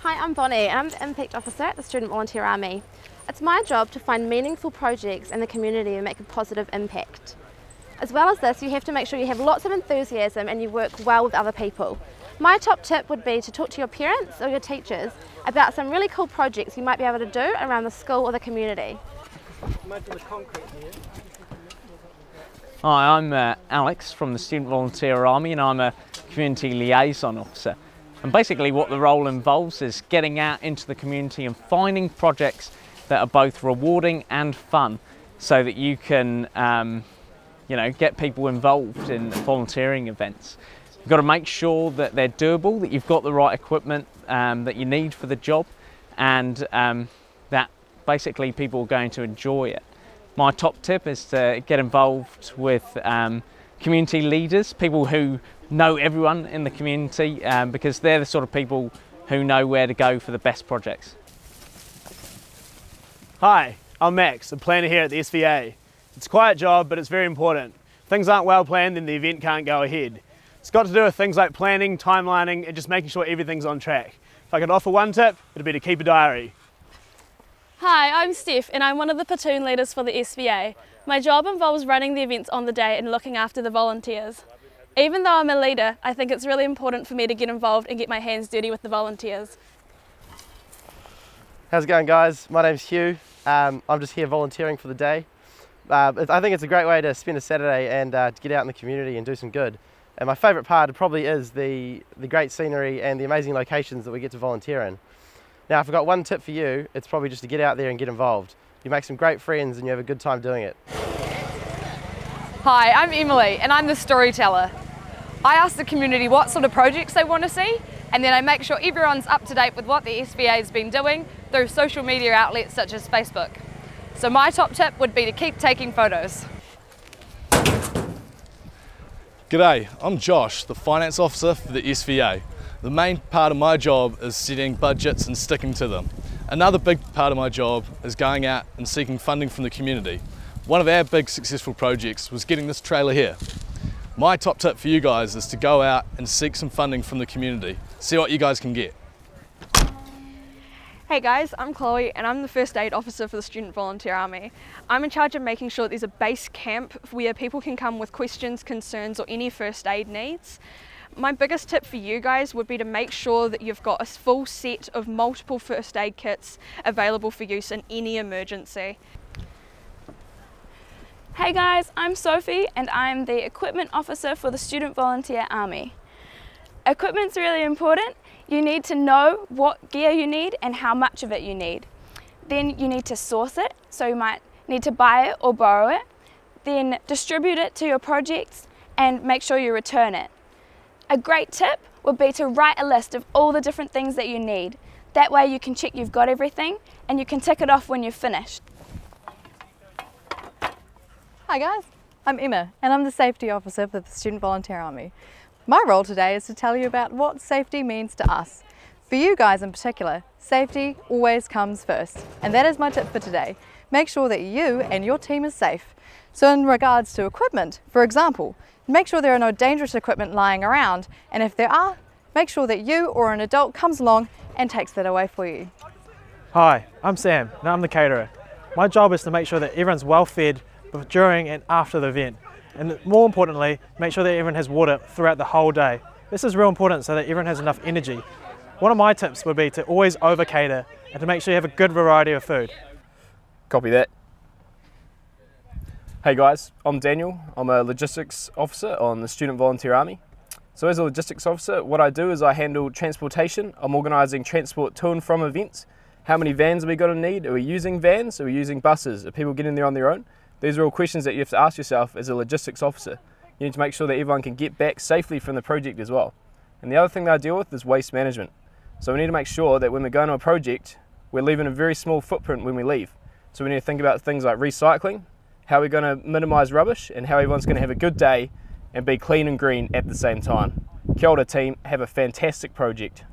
Hi, I'm Bonnie and I'm the Impact Officer at the Student Volunteer Army. It's my job to find meaningful projects in the community and make a positive impact. As well as this, you have to make sure you have lots of enthusiasm and you work well with other people. My top tip would be to talk to your parents or your teachers about some really cool projects you might be able to do around the school or the community. Hi, I'm Alex from the Student Volunteer Army and I'm a Community Liaison Officer. And basically what the role involves is getting out into the community and finding projects that are both rewarding and fun so that you can get people involved in volunteering events. You've got to make sure that they're doable, that you've got the right equipment that you need for the job, and that basically people are going to enjoy it. My top tip is to get involved with community leaders, people who know everyone in the community, because they're the sort of people who know where to go for the best projects. Hi, I'm Max, a planner here at the SVA. It's a quiet job, but it's very important. If things aren't well planned, then the event can't go ahead. It's got to do with things like planning, timelining, and just making sure everything's on track. If I could offer one tip, it'd be to keep a diary. Hi, I'm Steph and I'm one of the platoon leaders for the SVA. My job involves running the events on the day and looking after the volunteers. Even though I'm a leader, I think it's really important for me to get involved and get my hands dirty with the volunteers. How's it going, guys? My name's Hugh. I'm just here volunteering for the day. I think it's a great way to spend a Saturday and to get out in the community and do some good. And my favourite part probably is the great scenery and the amazing locations that we get to volunteer in. Now, if I've got one tip for you, it's probably just to get out there and get involved. You make some great friends and you have a good time doing it. Hi, I'm Emily and I'm the Storyteller. I ask the community what sort of projects they want to see, and then I make sure everyone's up to date with what the SVA has been doing through social media outlets such as Facebook. So my top tip would be to keep taking photos. G'day, I'm Josh, the Finance Officer for the SVA. The main part of my job is setting budgets and sticking to them. Another big part of my job is going out and seeking funding from the community. One of our big successful projects was getting this trailer here. My top tip for you guys is to go out and seek some funding from the community. See what you guys can get. Hey guys, I'm Chloe and I'm the First Aid Officer for the Student Volunteer Army. I'm in charge of making sure that there's a base camp where people can come with questions, concerns or any first aid needs. My biggest tip for you guys would be to make sure that you've got a full set of multiple first aid kits available for use in any emergency. Hey guys, I'm Sophie and I'm the Equipment Officer for the Student Volunteer Army. Equipment's really important. You need to know what gear you need and how much of it you need. Then you need to source it, so you might need to buy it or borrow it. Then distribute it to your projects and make sure you return it. A great tip would be to write a list of all the different things that you need. That way you can check you've got everything and you can tick it off when you've finished. Hi guys, I'm Emma and I'm the Safety Officer for the Student Volunteer Army. My role today is to tell you about what safety means to us. For you guys in particular, safety always comes first, and that is my tip for today. Make sure that you and your team is safe. So in regards to equipment, for example, make sure there are no dangerous equipment lying around, and if there are, make sure that you or an adult comes along and takes that away for you. Hi, I'm Sam and I'm the caterer. My job is to make sure that everyone's well fed during and after the event, and more importantly, make sure that everyone has water throughout the whole day. This is real important so that everyone has enough energy. One of my tips would be to always over cater and to make sure you have a good variety of food. Copy that. Hey guys, I'm Daniel. I'm a Logistics Officer on the Student Volunteer Army. So as a Logistics Officer, what I do is I handle transportation. I'm organising transport to and from events. How many vans are we going to need? Are we using vans? Are we using buses? Are people getting there on their own? These are all questions that you have to ask yourself as a logistics officer. You need to make sure that everyone can get back safely from the project as well. And the other thing that I deal with is waste management. So we need to make sure that when we're going to a project, we're leaving a very small footprint when we leave. So we need to think about things like recycling, how we're going to minimise rubbish, and how everyone's going to have a good day and be clean and green at the same time. Kia ora team, have a fantastic project.